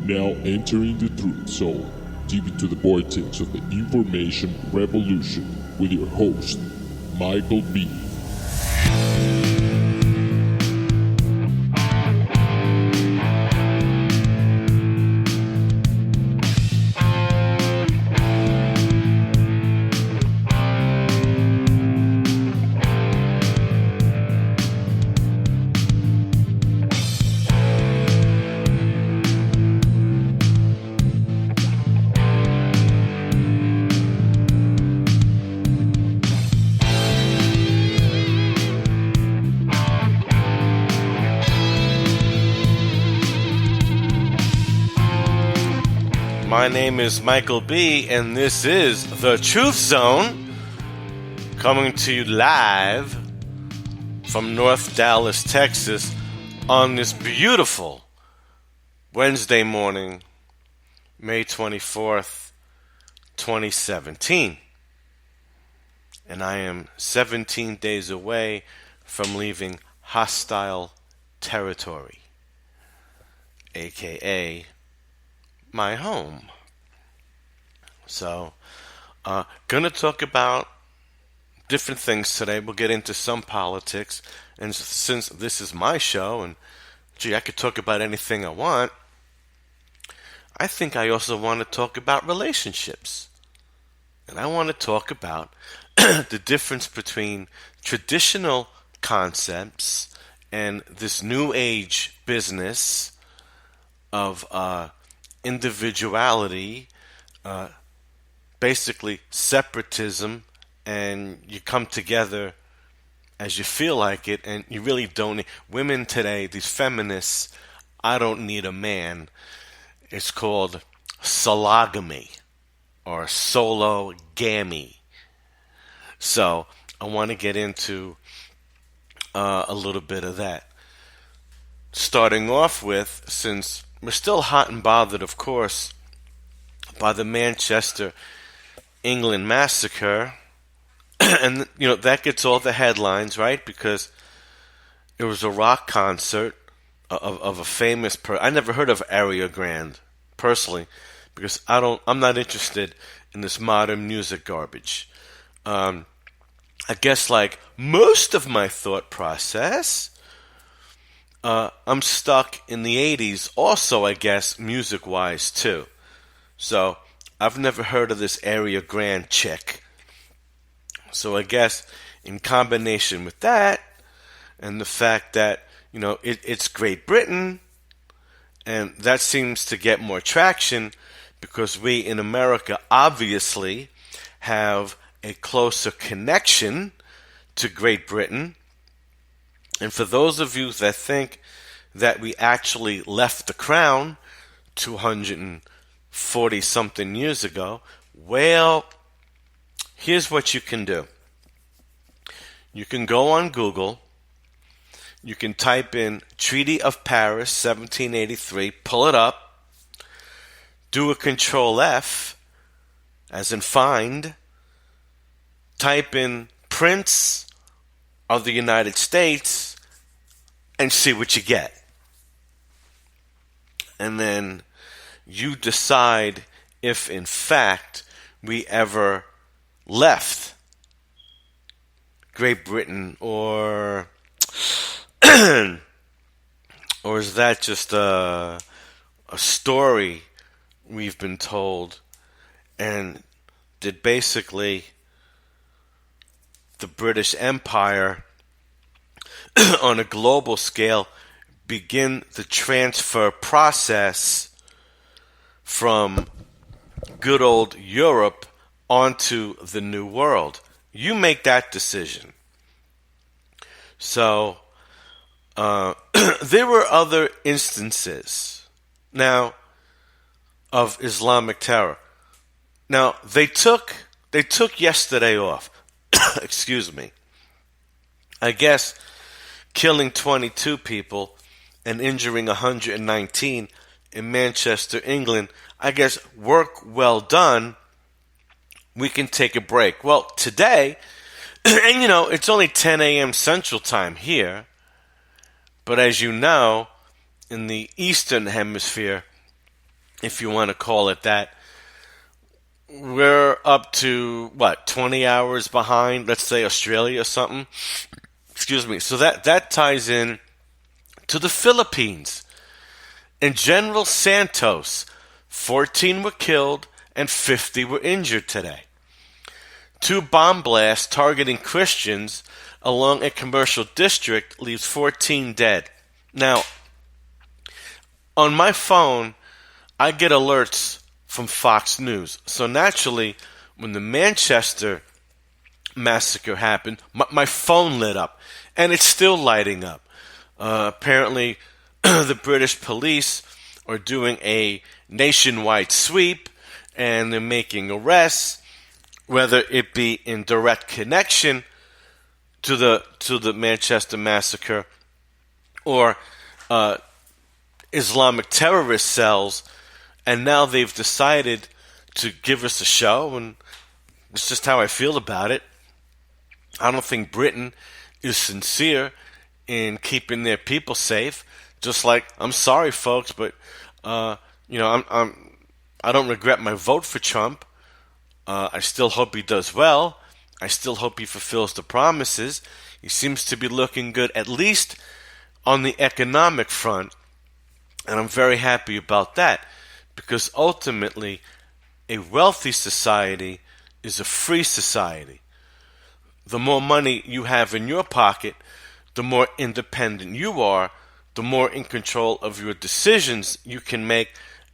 Now entering the truth zone, deep into the vortex of the information revolution with your host, Michael B. My name is Michael B, and this is The Truth Zone, coming to you live from North Dallas, Texas, on this beautiful Wednesday morning, May 24th, 2017. And I am 17 days away from leaving hostile territory, aka my home. So, gonna talk about different things today. We'll get into some politics, and since this is my show, and I could talk about anything I want, I think I also want to talk about relationships. And I want to talk about the difference between traditional concepts and this new age business of individuality, basically separatism, and you come together as you feel like it, and you really don't need women today, these feminists. I don't need a man. It's called sologamy or sologamy. So I want to get into a little bit of that. Starting off with, since we're still hot and bothered, of course, by the Manchester, England massacre, and that gets all the headlines, right? Because it was a rock concert of a famous I never heard of Ariana Grande personally, because I'm not interested in this modern music garbage. I guess like most of my thought process, I'm stuck in the 80s also, I guess, music-wise, too. So, I've never heard of this Ariana Grande chick. So, I guess, in combination with that, and the fact that, it's Great Britain, and that seems to get more traction, because we in America obviously have a closer connection to Great Britain. And for those of you that think that we actually left the crown 240-something years ago, well, here's what you can do. You can go on Google, you can type in Treaty of Paris 1783, pull it up, do a Control F, as in find, type in Prince of the United States, and see what you get. And then you decide if in fact we ever left Great Britain, or or is that just a story we've been told, and did basically the British Empire on a global scale begin the transfer process from good old Europe onto the New World? You make that decision. So there were other instances now of Islamic terror. Now they took yesterday off. Excuse me. I guess killing 22 people and injuring 119 in Manchester, England, I guess work well done. We can take a break. Well, today, and it's only 10 a.m. Central Time here, but as you know, in the Eastern Hemisphere, if you want to call it that. We're up to, 20 hours behind, let's say Australia or something. Excuse me. So that ties in to the Philippines. In General Santos, 14 were killed and 50 were injured today. 2 bomb blasts targeting Christians along a commercial district leaves 14 dead. Now, on my phone, I get alerts from Fox News. So naturally, when the Manchester massacre happened, my phone lit up, and it's still lighting up. Apparently, the British police are doing a nationwide sweep, and they're making arrests, whether it be in direct connection to the Manchester massacre or Islamic terrorist cells. And now they've decided to give us a show, and it's just how I feel about it. I don't think Britain is sincere in keeping their people safe. Just like, I'm sorry, folks, but I don't regret my vote for Trump. I still hope he does well. I still hope he fulfills the promises. He seems to be looking good, at least on the economic front, and I'm very happy about that. Because ultimately, a wealthy society is a free society. The more money you have in your pocket, the more independent you are, the more in control of your decisions you can make,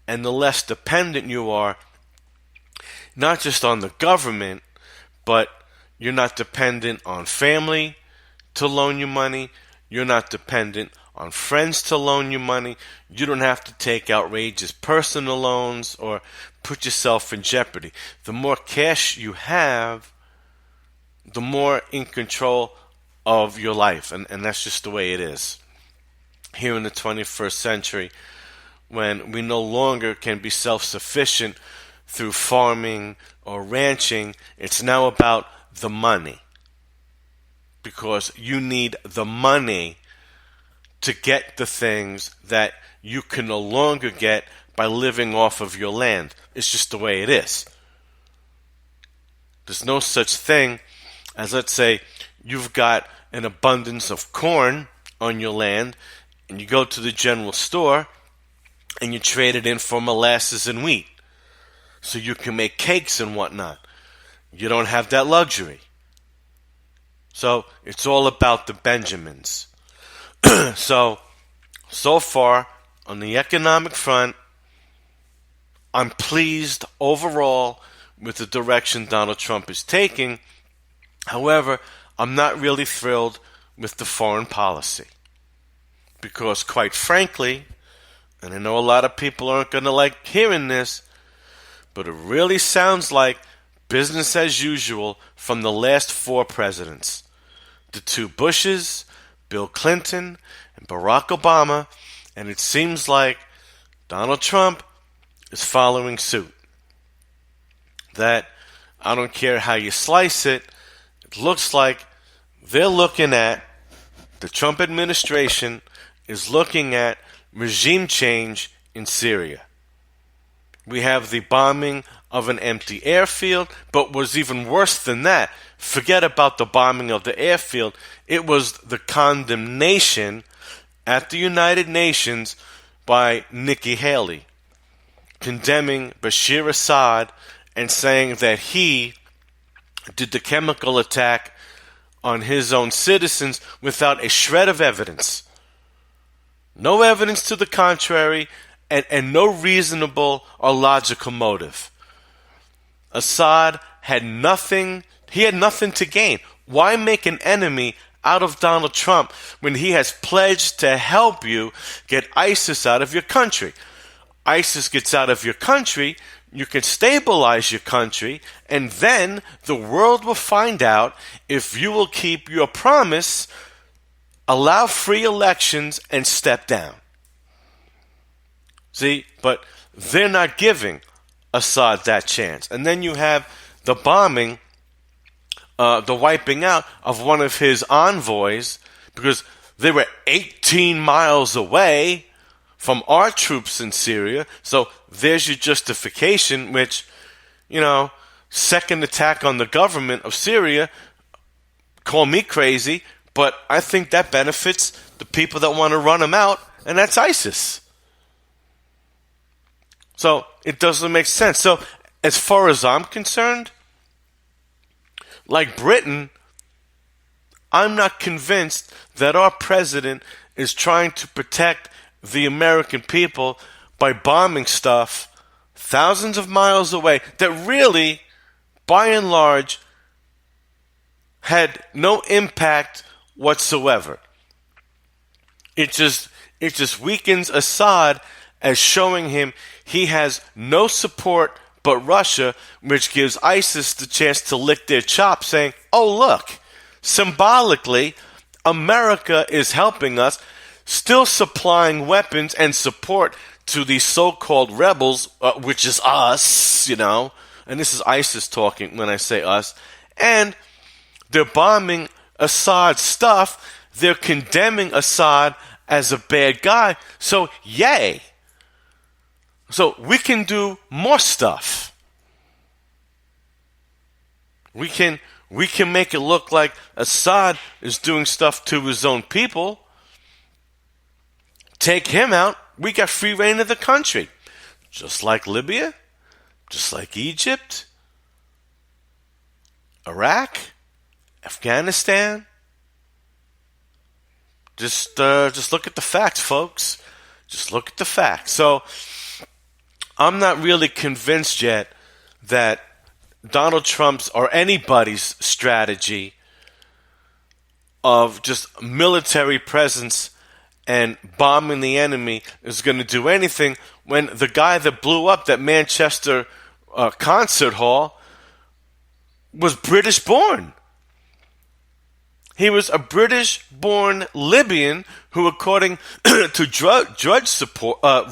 and the less dependent you are, not just on the government, but you're not dependent on family to loan you money. You're not dependent on friends to loan you money. You don't have to take outrageous personal loans or put yourself in jeopardy. The more cash you have, the more in control of your life. And that's just the way it is. Here in the 21st century, when we no longer can be self-sufficient through farming or ranching, it's now about the money. Because you need the money to get the things that you can no longer get by living off of your land. It's just the way it is. There's no such thing as, let's say, you've got an abundance of corn on your land, and you go to the general store, and you trade it in for molasses and wheat, so you can make cakes and whatnot. You don't have that luxury. So it's all about the Benjamins. So far, on the economic front, I'm pleased overall with the direction Donald Trump is taking. However, I'm not really thrilled with the foreign policy. Because quite frankly, and I know a lot of people aren't going to like hearing this, but it really sounds like business as usual from the last 4 presidents. The 2 Bushes, Bill Clinton, and Barack Obama, and it seems like Donald Trump is following suit. That, I don't care how you slice it, it looks like they're looking at, the Trump administration is looking at regime change in Syria. We have the bombing of an empty airfield, but was even worse than that. Forget about the bombing of the airfield. It was the condemnation at the United Nations by Nikki Haley, condemning Bashir Assad and saying that he did the chemical attack on his own citizens without a shred of evidence. No evidence to the contrary, and no reasonable or logical motive. Assad had nothing to gain. Why make an enemy out of Donald Trump when he has pledged to help you get ISIS out of your country? ISIS gets out of your country, you can stabilize your country, and then the world will find out if you will keep your promise, allow free elections, and step down. See, but they're not giving Assad that chance. And then you have the bombing, the wiping out of one of his envoys, because they were 18 miles away from our troops in Syria. So there's your justification, which, second attack on the government of Syria, call me crazy, but I think that benefits the people that want to run them out, and that's ISIS. So it doesn't make sense. So as far as I'm concerned, like Britain, I'm not convinced that our president is trying to protect the American people by bombing stuff thousands of miles away that really, by and large, had no impact whatsoever. It just weakens Assad as showing him he has no support but Russia, which gives ISIS the chance to lick their chops, saying, oh, look, symbolically, America is helping us, still supplying weapons and support to these so-called rebels, which is us, and this is ISIS talking when I say us, and they're bombing Assad's stuff. They're condemning Assad as a bad guy. So, yay. So we can do more stuff. We can make it look like Assad is doing stuff to his own people. Take him out, we got free reign of the country. Just like Libya, just like Egypt, Iraq, Afghanistan. Just look at the facts, folks. Just look at the facts. So I'm not really convinced yet that Donald Trump's or anybody's strategy of just military presence and bombing the enemy is going to do anything when the guy that blew up that Manchester concert hall was British born. He was a British-born Libyan who, according to Drudge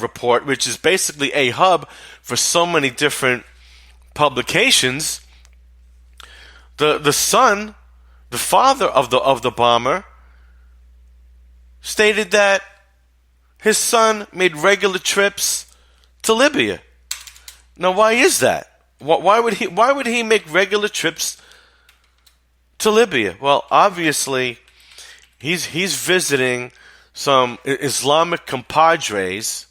Report, which is basically a hub for so many different publications, the son, the father of the bomber, stated that his son made regular trips to Libya. Now, why is that? Why would he make regular trips to Libya? Well, obviously, he's visiting some Islamic compadres,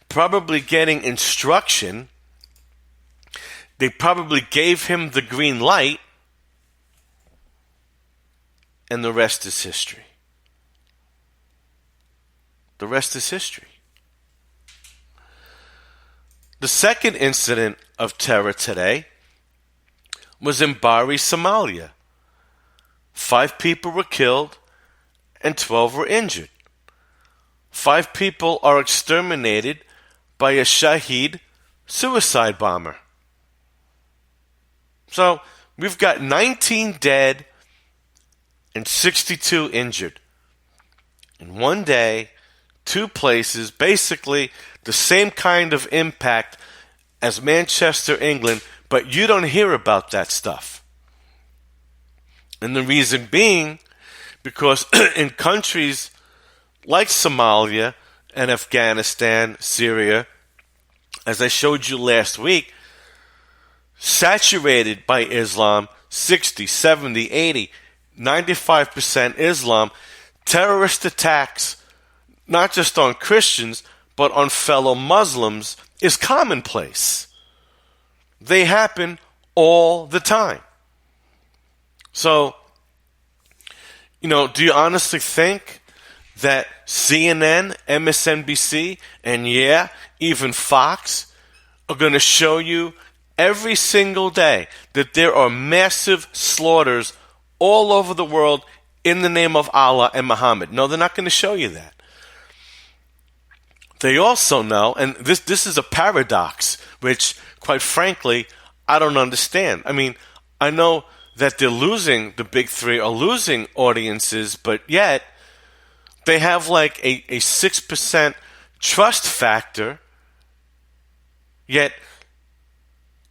probably getting instruction. They probably gave him the green light, and the rest is history. The rest is history. The second incident of terror today was in Bari, Somalia. 5 people were killed and 12 were injured. 5 people are exterminated by a Shaheed suicide bomber. So we've got 19 dead and 62 injured. In one day, 2 places, basically the same kind of impact as Manchester, England, but you don't hear about that stuff. And the reason being, because in countries like Somalia and Afghanistan, Syria, as I showed you last week, saturated by Islam, 60, 70, 80, 95% Islam, terrorist attacks, not just on Christians, but on fellow Muslims, is commonplace. They happen all the time. So, do you honestly think that CNN, MSNBC, and even Fox are going to show you every single day that there are massive slaughters all over the world in the name of Allah and Muhammad? No, they're not going to show you that. They also know, and this is a paradox, which, quite frankly, I don't understand. I mean, I know that they're losing, the big three are losing audiences, but yet they have like a 6% trust factor, yet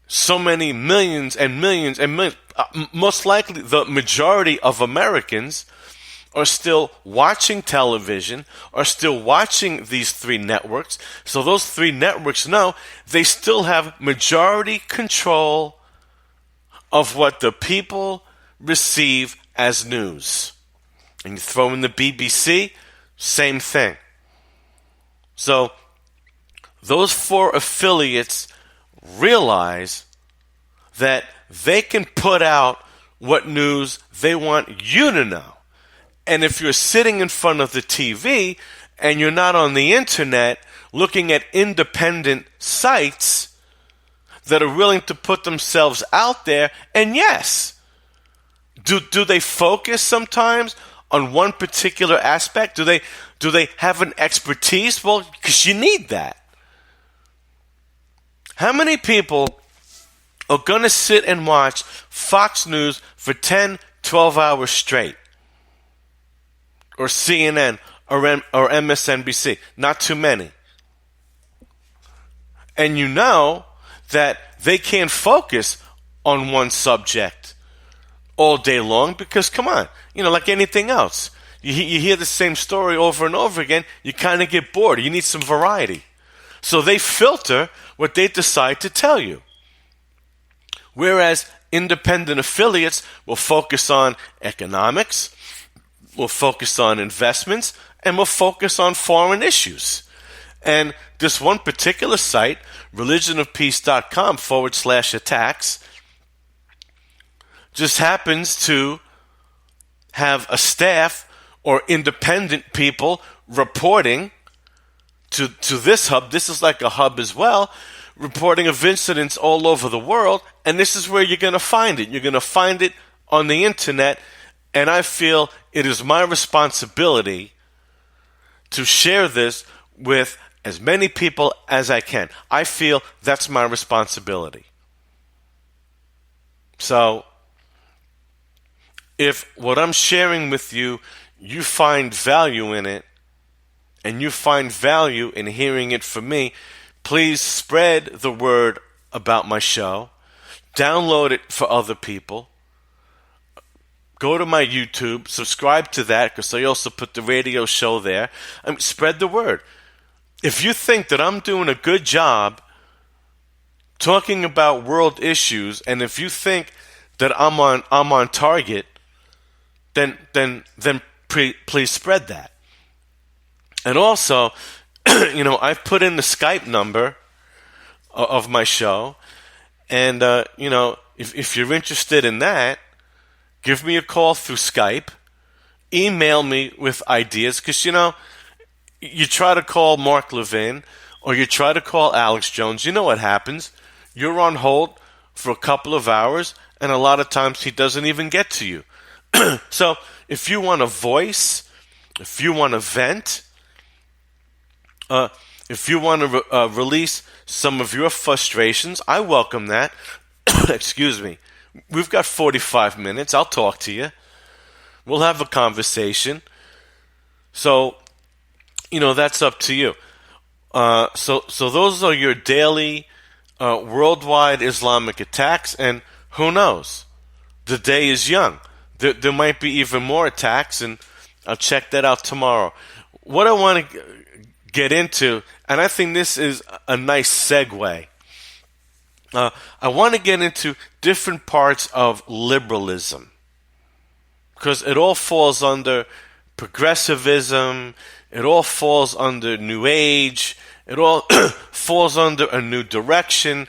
so many millions and millions and millions, most likely the majority of Americans are still watching television, are still watching these three networks. So those three networks know they still have majority control of what the people receive as news. And you throw in the BBC, same thing. So those four affiliates realize that they can put out what news they want you to know. And if you're sitting in front of the TV and you're not on the internet looking at independent sites that are willing to put themselves out there, and yes, do they focus sometimes on one particular aspect? Do they have an expertise? Well, because you need that. How many people are going to sit and watch Fox News for 10, 12 hours straight? Or CNN or MSNBC? Not too many. And you know that they can't focus on one subject all day long because, come on, like anything else. You hear the same story over and over again, you kind of get bored. You need some variety. So they filter what they decide to tell you. Whereas independent affiliates will focus on economics, will focus on investments, and will focus on foreign issues. And this one particular site, religionofpeace.com/attacks, just happens to have a staff or independent people reporting to this hub. This is like a hub as well, reporting of incidents all over the world, and this is where you're going to find it. You're going to find it on the internet, and I feel it is my responsibility to share this with as many people as I can. I feel that's my responsibility. So, if what I'm sharing with you, you find value in it, and you find value in hearing it from me, please spread the word about my show. Download it for other people. Go to my YouTube, subscribe to that, because I also put the radio show there. Spread the word. If you think that I'm doing a good job talking about world issues, and if you think that I'm on target, then please spread that. And also, I've put in the Skype number of my show, and if you're interested in that, give me a call through Skype. Email me with ideas, because you try to call Mark Levin or you try to call Alex Jones. You know what happens? You're on hold for a couple of hours, and a lot of times he doesn't even get to you. So if you want a voice, if you want to vent, if you want to release some of your frustrations, I welcome that. Excuse me. We've got 45 minutes. I'll talk to you. We'll have a conversation. So, that's up to you. So those are your daily worldwide Islamic attacks, and who knows? The day is young. There might be even more attacks, and I'll check that out tomorrow. What I want to get into, and I think this is a nice segue, I want to get into different parts of liberalism, because it all falls under progressivism, it all falls under New Age, it all falls under a new direction.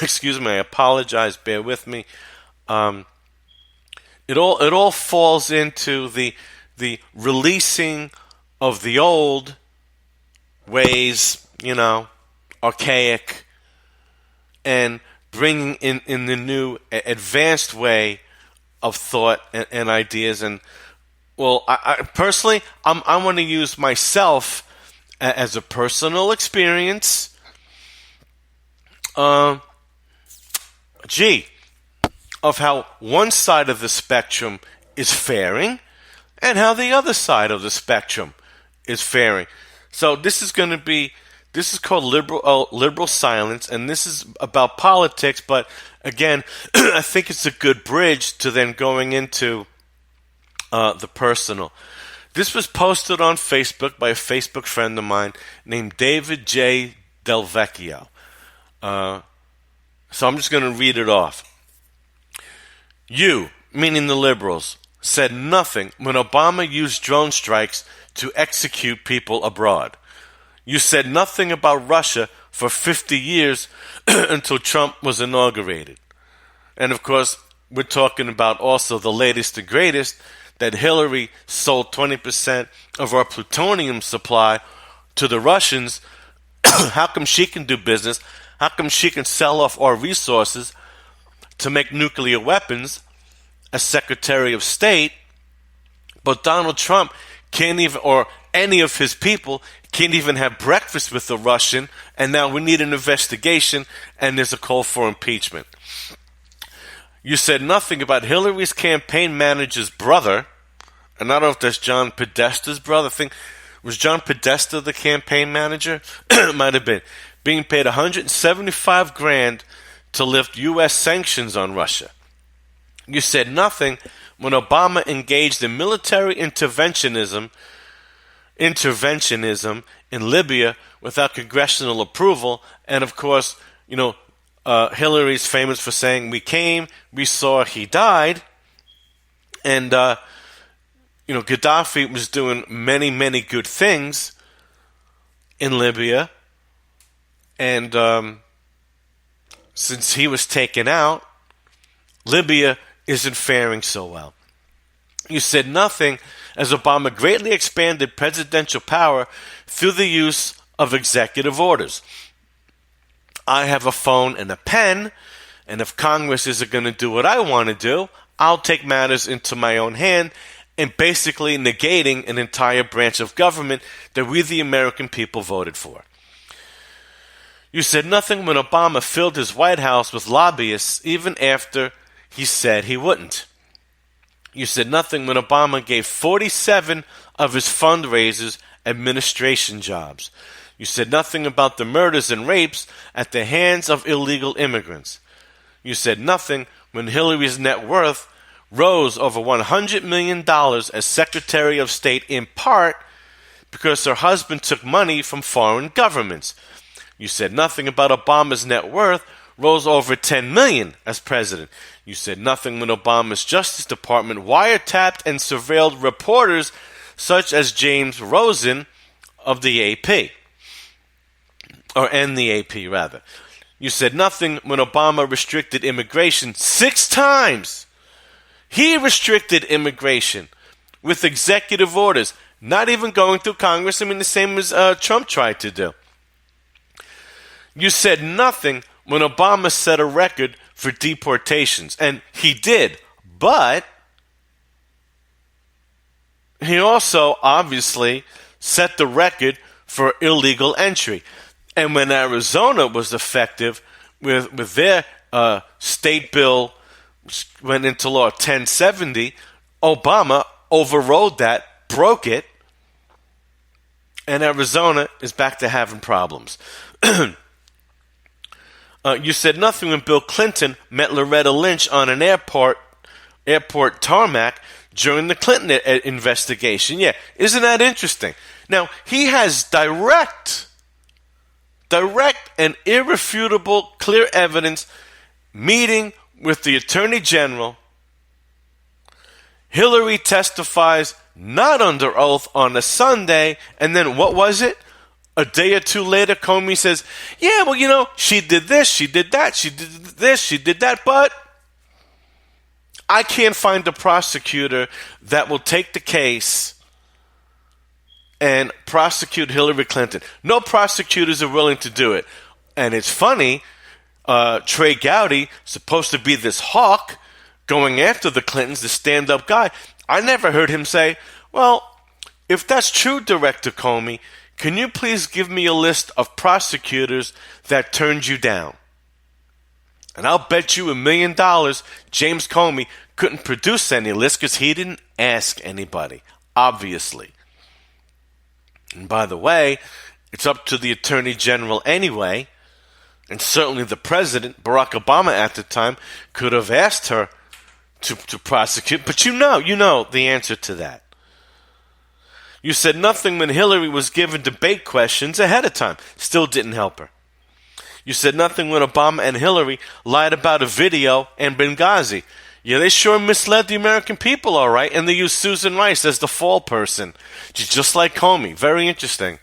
Excuse me, I apologize, bear with me. It all falls into the releasing of the old ways, archaic, and bringing in the new advanced way of thought and ideas. And well, I personally, I want to use myself as a personal experience. Of how one side of the spectrum is faring and how the other side of the spectrum is faring. So this is called liberal silence, and this is about politics, but again, I think it's a good bridge to then going into the personal. This was posted on Facebook by a Facebook friend of mine named David J. Del Vecchio. So I'm just going to read it off. You, meaning the liberals, said nothing when Obama used drone strikes to execute people abroad. You said nothing about Russia for 50 years until Trump was inaugurated. And of course, we're talking about also the latest and greatest, that Hillary sold 20% of our plutonium supply to the Russians. How come she can do business? How come she can sell off our resources to make nuclear weapons as Secretary of State, but Donald Trump can't even, or any of his people, can't even have breakfast with the Russian, and now we need an investigation, and there's a call for impeachment. You said nothing about Hillary's campaign manager's brother, and I don't know if that's John Podesta's brother. I think, was John Podesta the campaign manager? It might have been. Being paid $175,000 to lift U.S. sanctions on Russia. You said nothing when Obama engaged in military interventionism in Libya without congressional approval, and of course, Hillary's famous for saying, "We came, we saw, he died," and Gaddafi was doing many, many good things in Libya, and since he was taken out, Libya isn't faring so well. You said nothing as Obama greatly expanded presidential power through the use of executive orders. I have a phone and a pen, and if Congress isn't going to do what I want to do, I'll take matters into my own hand, and basically negating an entire branch of government that we, the American people, voted for. You said nothing when Obama filled his White House with lobbyists even after he said he wouldn't. You said nothing when Obama gave 47 of his fundraisers administration jobs. You said nothing about the murders and rapes at the hands of illegal immigrants. You said nothing when Hillary's net worth rose over $100 million as Secretary of State, in part because her husband took money from foreign governments. You said nothing about Obama's net worth rose over $10 million as president. You said nothing when Obama's Justice Department wiretapped and surveilled reporters such as James Rosen of the AP. And the AP, rather. You said nothing when Obama restricted immigration 6 times. He restricted immigration with executive orders, not even going through Congress. I mean, the same as Trump tried to do. You said nothing when Obama set a record for deportations, and he did, but he also obviously set the record for illegal entry. And when Arizona was effective with their state bill, which went into law 1070, Obama overrode that, broke it, and Arizona is back to having problems. You said nothing when Bill Clinton met Loretta Lynch on an airport tarmac during the Clinton investigation. Yeah, isn't that interesting? Now, he has direct and irrefutable, clear evidence meeting with the Attorney General. Hillary testifies not under oath on a Sunday, and then what was it? A day or two later, Comey says, yeah, well, she did this, she did that, she did this, she did that, but I can't find a prosecutor that will take the case and prosecute Hillary Clinton. No prosecutors are willing to do it. And it's funny, Trey Gowdy, supposed to be this hawk going after the Clintons, the stand-up guy, I never heard him say, well, if that's true, Director Comey, can you please give me a list of prosecutors that turned you down? And I'll bet you $1 million James Comey couldn't produce any list because he didn't ask anybody, obviously. And by the way, it's up to the Attorney General anyway, and certainly the President, Barack Obama at the time, could have asked her to prosecute. But you know the answer to that. You said nothing when Hillary was given debate questions ahead of time. Still didn't help her. You said nothing when Obama and Hillary lied about a video in Benghazi. Yeah, they sure misled the American people, all right, and they used Susan Rice as the fall person. She's just like Comey. Very interesting.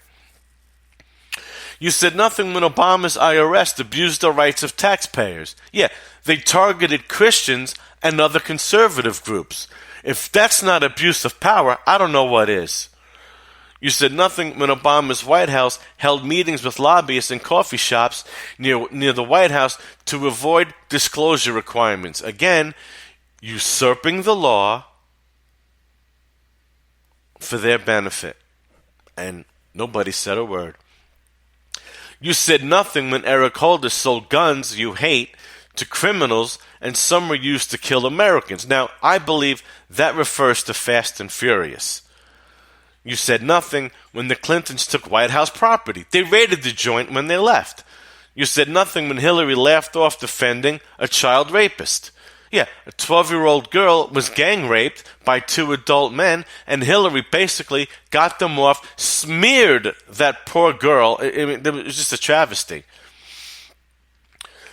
You said nothing when Obama's IRS abused the rights of taxpayers. Yeah, they targeted Christians and other conservative groups. If that's not abuse of power, I don't know what is. You said nothing when Obama's White House held meetings with lobbyists in coffee shops near the White House to avoid disclosure requirements. Again, usurping the law for their benefit. And nobody said a word. You said nothing when Eric Holder sold guns you hate to criminals and some were used to kill Americans. Now, I believe that refers to Fast and Furious. You said nothing when the Clintons took White House property. They raided the joint when they left. You said nothing when Hillary laughed off defending a child rapist. Yeah, a 12-year-old girl was gang raped by 2 adult men, and Hillary basically got them off, smeared that poor girl. It was just a travesty.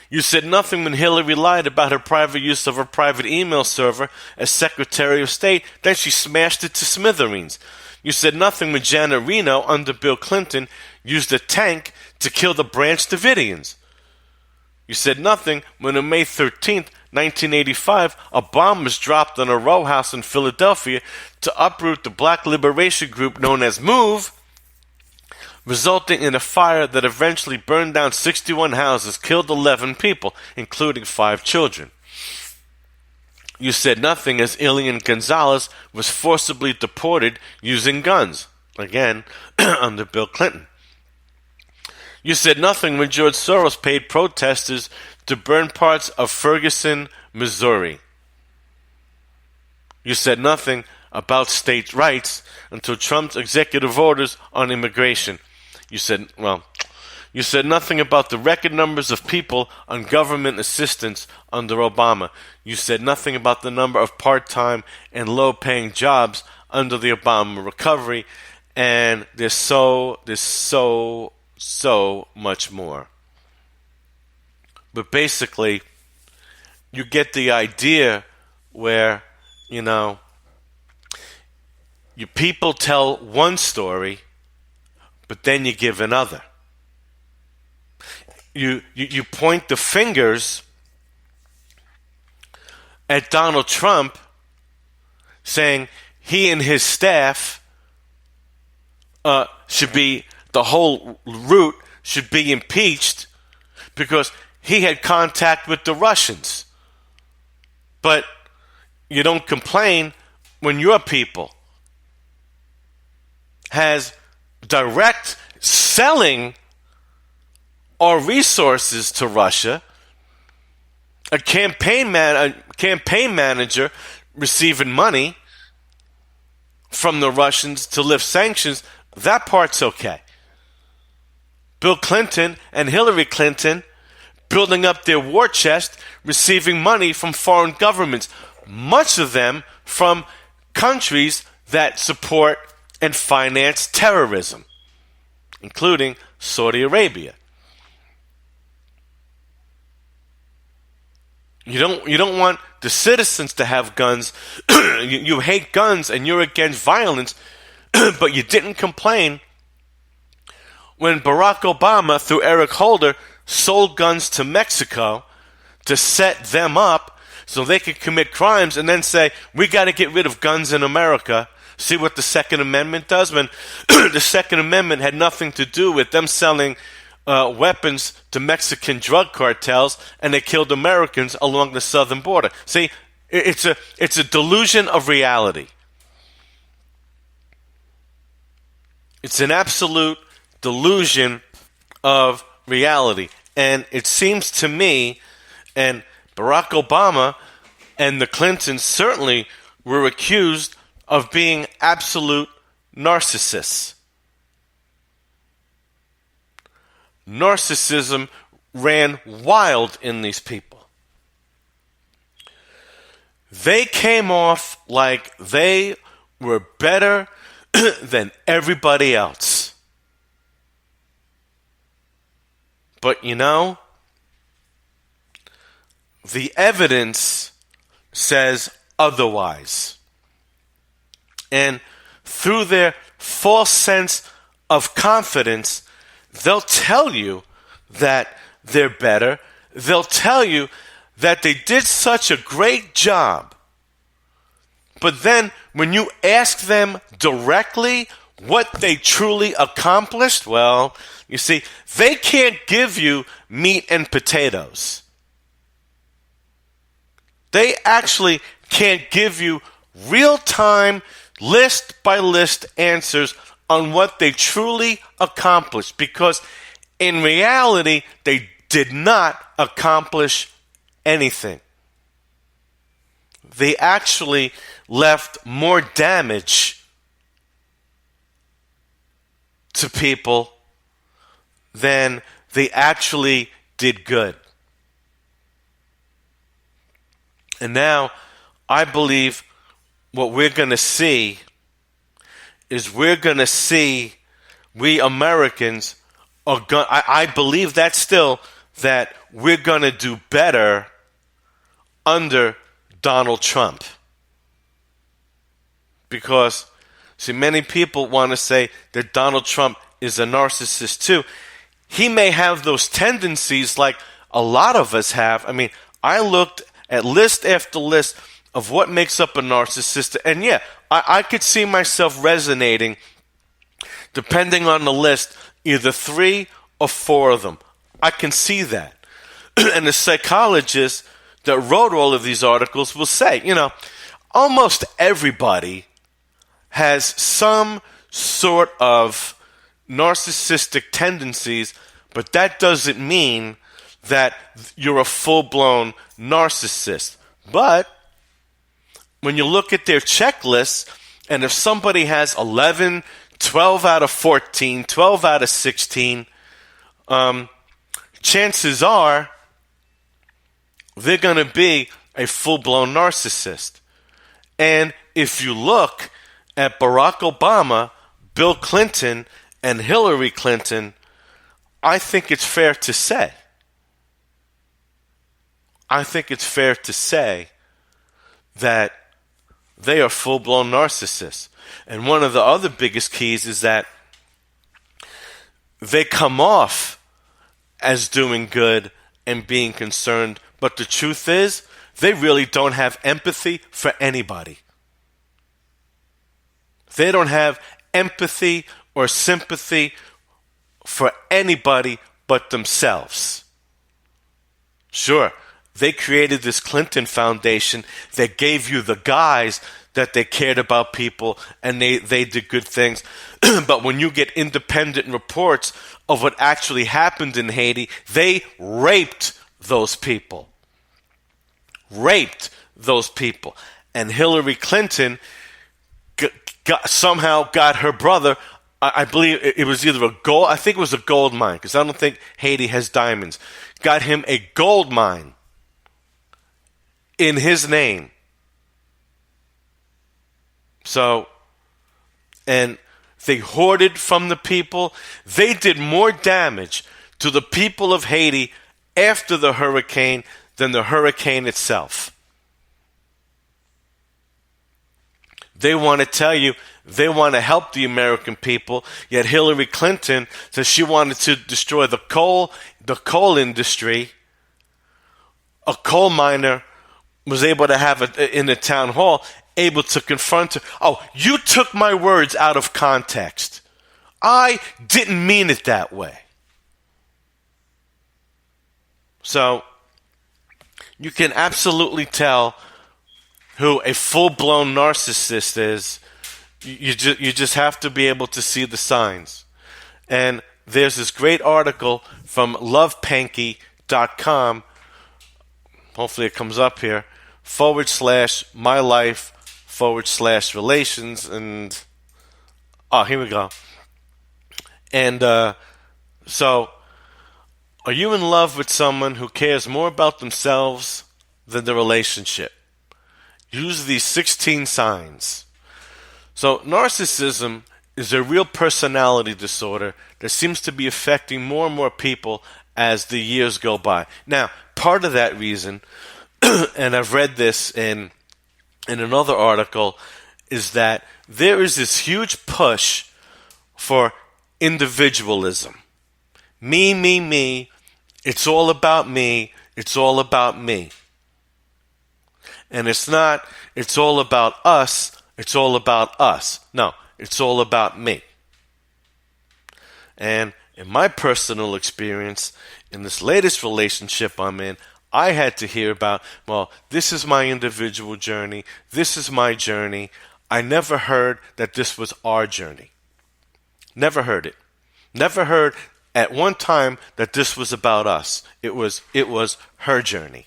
You said nothing when Hillary lied about her private use of her private email server as Secretary of State, then she smashed it to smithereens. You said nothing when Janet Reno, under Bill Clinton, used a tank to kill the Branch Davidians. You said nothing when on May 13th, 1985, a bomb was dropped on a row house in Philadelphia to uproot the black liberation group known as MOVE, resulting in a fire that eventually burned down 61 houses, killed 11 people, including 5 children. You said nothing as Elian Gonzalez was forcibly deported using guns, again, under Bill Clinton. You said nothing when George Soros paid protesters to burn parts of Ferguson, Missouri. You said nothing about state rights until Trump's executive orders on immigration. You said nothing about the record numbers of people on government assistance under Obama. You said nothing about the number of part-time and low-paying jobs under the Obama recovery, and there's so much more. But basically, you get the idea where, you people tell one story, but then you give another. You point the fingers at Donald Trump, saying he and his staff should be, the whole root should be impeached because he had contact with the Russians. But you don't complain when your people has direct selling our resources to Russia, a campaign manager receiving money from the Russians to lift sanctions. That part's okay. Bill Clinton and Hillary Clinton building up their war chest, receiving money from foreign governments, much of them from countries that support and finance terrorism, including Saudi Arabia. You don't want the citizens to have guns. You hate guns and you're against violence, but you didn't complain when Barack Obama, through Eric Holder, sold guns to Mexico to set them up so they could commit crimes and then say, we got to get rid of guns in America. See what the Second Amendment does? When the Second Amendment had nothing to do with them selling weapons to Mexican drug cartels, and they killed Americans along the southern border. See, it's a delusion of reality. It's an absolute delusion of reality. And it seems to me, and Barack Obama and the Clintons certainly were accused of being absolute narcissists. Narcissism ran wild in these people. They came off like they were better than everybody else. But you know, the evidence says otherwise. And through their false sense of confidence, they'll tell you that they're better. They'll tell you that they did such a great job. But then when you ask them directly what they truly accomplished, well, you see, they can't give you meat and potatoes. They actually can't give you real-time, list-by-list answers on what they truly accomplished, because in reality, they did not accomplish anything. They actually left more damage to people than they actually did good. And now, I believe what we're going to see is we Americans are going. I believe that still, that we're going to do better under Donald Trump. Because, see, many people want to say that Donald Trump is a narcissist too. He may have those tendencies like a lot of us have. I mean, I looked at list after list of what makes up a narcissist, and yeah, I could see myself resonating, depending on the list, either 3 or 4 of them. I can see that. And the psychologists that wrote all of these articles will say, you know, almost everybody has some sort of narcissistic tendencies, but that doesn't mean that you're a full-blown narcissist. But when you look at their checklists, and if somebody has 11, 12 out of 14, 12 out of 16, chances are they're going to be a full-blown narcissist. And if you look at Barack Obama, Bill Clinton, and Hillary Clinton, I think it's fair to say that they are full-blown narcissists. And one of the other biggest keys is that they come off as doing good and being concerned, but the truth is, they really don't have empathy for anybody. They don't have empathy or sympathy for anybody but themselves. Sure, they created this Clinton Foundation that gave you the guise that they cared about people and they did good things. But when you get independent reports of what actually happened in Haiti, they raped those people. And Hillary Clinton somehow got her brother, I believe it was either a gold, I think it was a gold mine, because I don't think Haiti has diamonds, got him a gold mine in his name. So, and they hoarded from the people. They did more damage to the people of Haiti after the hurricane than the hurricane itself. They want to tell you they want to help the American people, yet Hillary Clinton says she wanted to destroy the coal industry. A coal miner was able to have in the town hall, able to confront her. Oh, you took my words out of context. I didn't mean it that way. So, you can absolutely tell who a full-blown narcissist is. You just have to be able to see the signs. And there's this great article from lovepanky.com. Hopefully it comes up here. /mylife/relations. And, here we go. And so, are you in love with someone who cares more about themselves than the relationship? use these 16 signs. So narcissism is a real personality disorder that seems to be affecting more and more people as the years go by. Now, part of that reason, and I've read this in another article, is that there is this huge push for individualism. Me, me, me. It's all about me. It's all about me. And it's not, it's all about us. It's all about us. No, it's all about me. And in my personal experience, in this latest relationship I'm in, I had to hear about, well, this is my individual journey. This is my journey. I never heard that this was our journey. Never heard it. Never heard at one time that this was about us. It was her journey.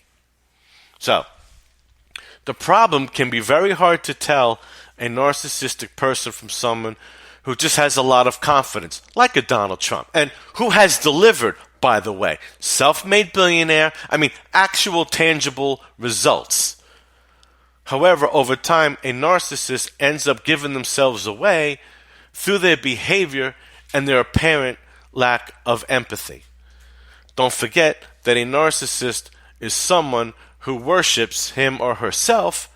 So, the problem can be very hard to tell a narcissistic person from someone who just has a lot of confidence, like a Donald Trump, and who has delivered, by the way. Self-made billionaire, actual tangible results. However, over time, a narcissist ends up giving themselves away through their behavior and their apparent lack of empathy. Don't forget that a narcissist is someone who worships him or herself,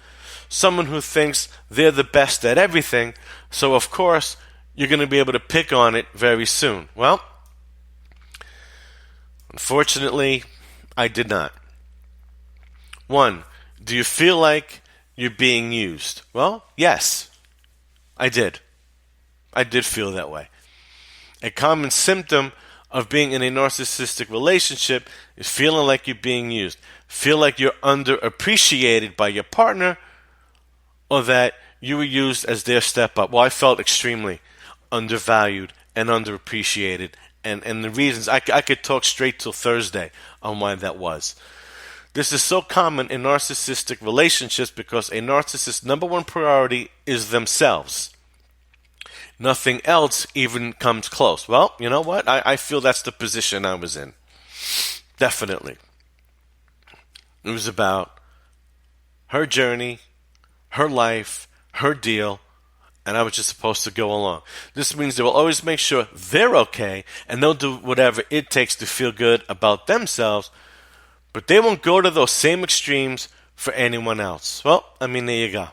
someone who thinks they're the best at everything, so of course you're going to be able to pick on it very soon. Well, unfortunately, I did not. 1, do you feel like you're being used? Well, yes, I did. I did feel that way. A common symptom of being in a narcissistic relationship is feeling like you're being used. Feel like you're underappreciated by your partner, or that you were used as their step up. Well, I felt extremely undervalued and underappreciated. And the reasons, I could talk straight till Thursday on why that was. This is so common in narcissistic relationships because a narcissist's number one priority is themselves. Nothing else even comes close. Well, you know what? I feel that's the position I was in. Definitely. It was about her journey, her life, her deal, and I was just supposed to go along. This means they will always make sure they're okay, and they'll do whatever it takes to feel good about themselves, but they won't go to those same extremes for anyone else. Well, there you go.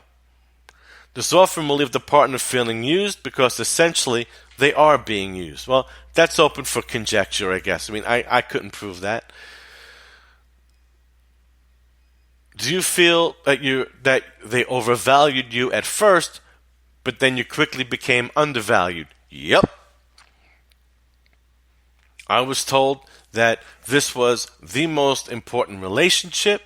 This often will leave the partner feeling used because essentially they are being used. Well, that's open for conjecture, I guess. I couldn't prove that. Do you feel that they overvalued you at first, but then you quickly became undervalued? Yep. I was told that this was the most important relationship.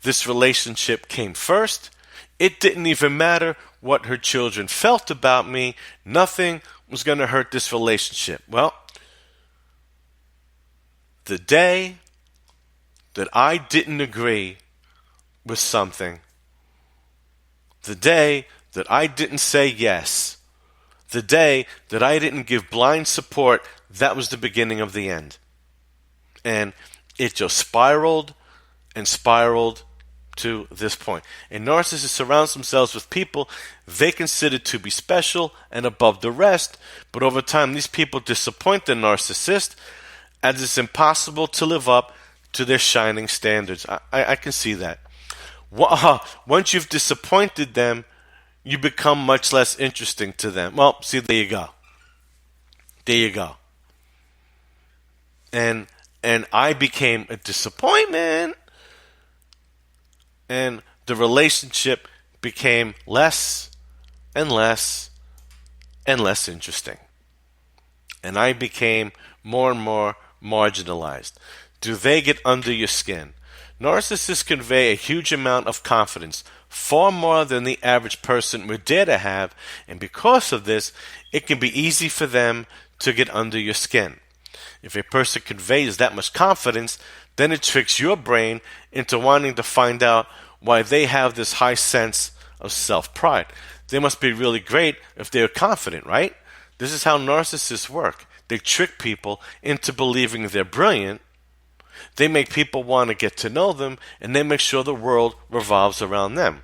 This relationship came first. It didn't even matter what her children felt about me. Nothing was going to hurt this relationship. Well, the day that I didn't agree with something, the day that I didn't say yes, the day that I didn't give blind support, that was the beginning of the end. And it just spiraled and spiraled to this point. A narcissist surrounds themselves with people they consider to be special and above the rest, but over time these people disappoint the narcissist as it's impossible to live up to their shining standards. I can see that. Once you've disappointed them, you become much less interesting to them. Well, see, there you go. There you go. And I became a disappointment. And the relationship became less and less and less interesting. And I became more and more marginalized. Do they get under your skin? Narcissists convey a huge amount of confidence, far more than the average person would dare to have, and because of this, it can be easy for them to get under your skin. If a person conveys that much confidence, then it tricks your brain into wanting to find out why they have this high sense of self-pride. They must be really great if they're confident, right? This is how narcissists work. They trick people into believing they're brilliant. They make people want to get to know them, and they make sure the world revolves around them.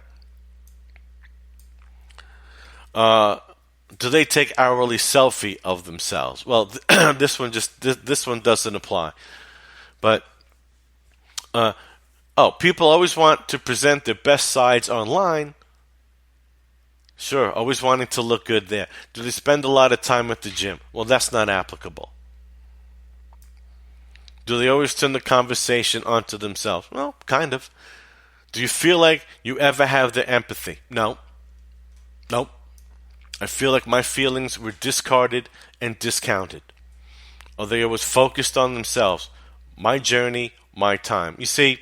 Do they take hourly selfie of themselves? Well, this one doesn't apply. But people always want to present their best sides online. Sure, always wanting to look good there. Do they spend a lot of time at the gym? Well, that's not applicable. Do they always turn the conversation onto themselves? Well, kind of. Do you feel like you ever have their empathy? No. Nope. I feel like my feelings were discarded and discounted. Or they always focused on themselves. My journey, my time. You see,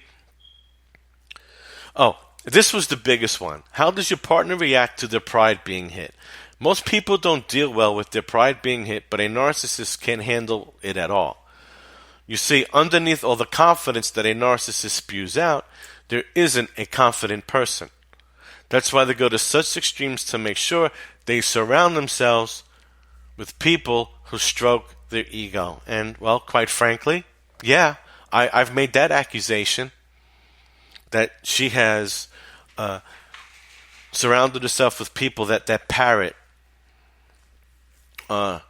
this was the biggest one. How does your partner react to their pride being hit? Most people don't deal well with their pride being hit, but a narcissist can't handle it at all. You see, underneath all the confidence that a narcissist spews out, there isn't a confident person. That's why they go to such extremes to make sure they surround themselves with people who stroke their ego. And, well, quite frankly, yeah, I've made that accusation that she has surrounded herself with people that parrot the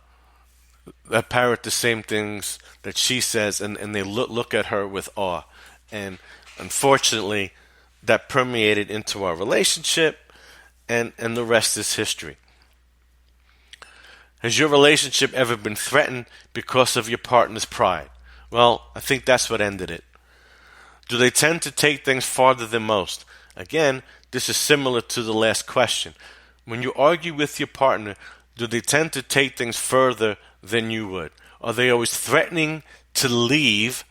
same things that she says, and they look at her with awe. And unfortunately, that permeated into our relationship, and the rest is history. Has your relationship ever been threatened because of your partner's pride? Well, I think that's what ended it. Do they tend to take things farther than most? Again, this is similar to the last question. When you argue with your partner, do they tend to take things further than you would? Are they always threatening to leave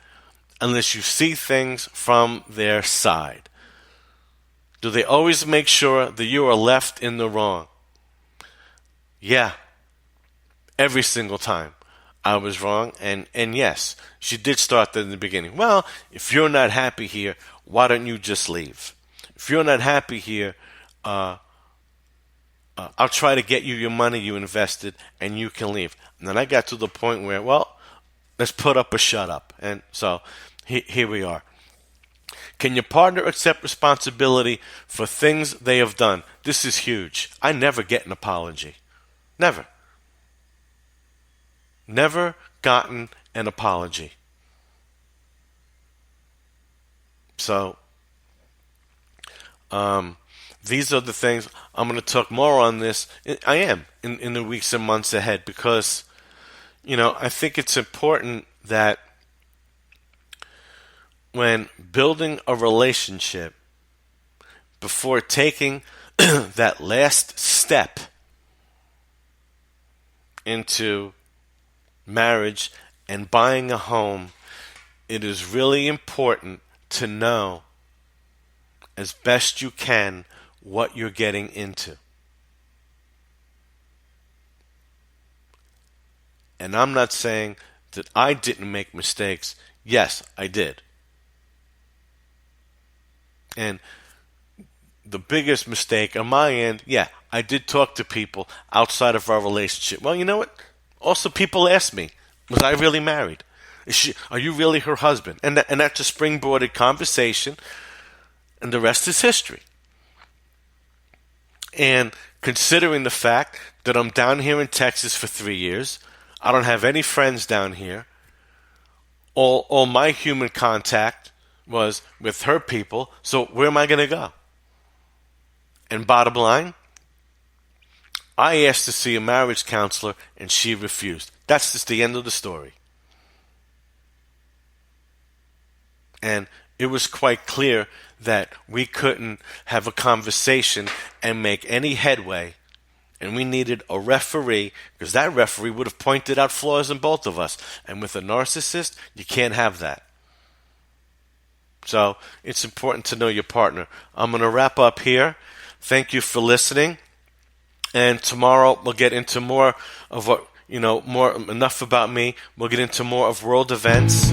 unless you see things from their side? Do they always make sure that you are left in the wrong? Yeah, every single time I was wrong, and yes, she did start that in the beginning. Well, if you're not happy here, why don't you just leave? If you're not happy here, I'll try to get you your money you invested, and you can leave. And then I got to the point where, well, let's put up or shut up. And so here we are. Can your partner accept responsibility for things they have done? This is huge. I never get an apology. Never. Never gotten an apology. So, these are the things. I'm going to talk more on this. I am in the weeks and months ahead, because, I think it's important that when building a relationship, before taking that last step into marriage and buying a home, it is really important to know as best you can what you're getting into. And I'm not saying that I didn't make mistakes. Yes, I did. And the biggest mistake on my end, I did talk to people outside of our relationship. Well, you know what? Also, people ask me, was I really married? Are you really her husband? And that's a springboarded conversation, and the rest is history. And considering the fact that I'm down here in Texas for 3 years, I don't have any friends down here. All my human contact was with her people, so where am I going to go? And bottom line, I asked to see a marriage counselor, and she refused. That's just the end of the story. And it was quite clear that we couldn't have a conversation and make any headway, and we needed a referee, because that referee would have pointed out flaws in both of us. And with a narcissist, you can't have that. So it's important to know your partner. I'm going to wrap up here. Thank you for listening. And tomorrow we'll get into more of what, enough about me. We'll get into more of world events.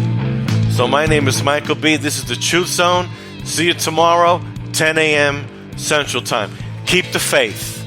So my name is Michael B. This is the Truth Zone. See you tomorrow, 10 a.m. Central Time. Keep the faith.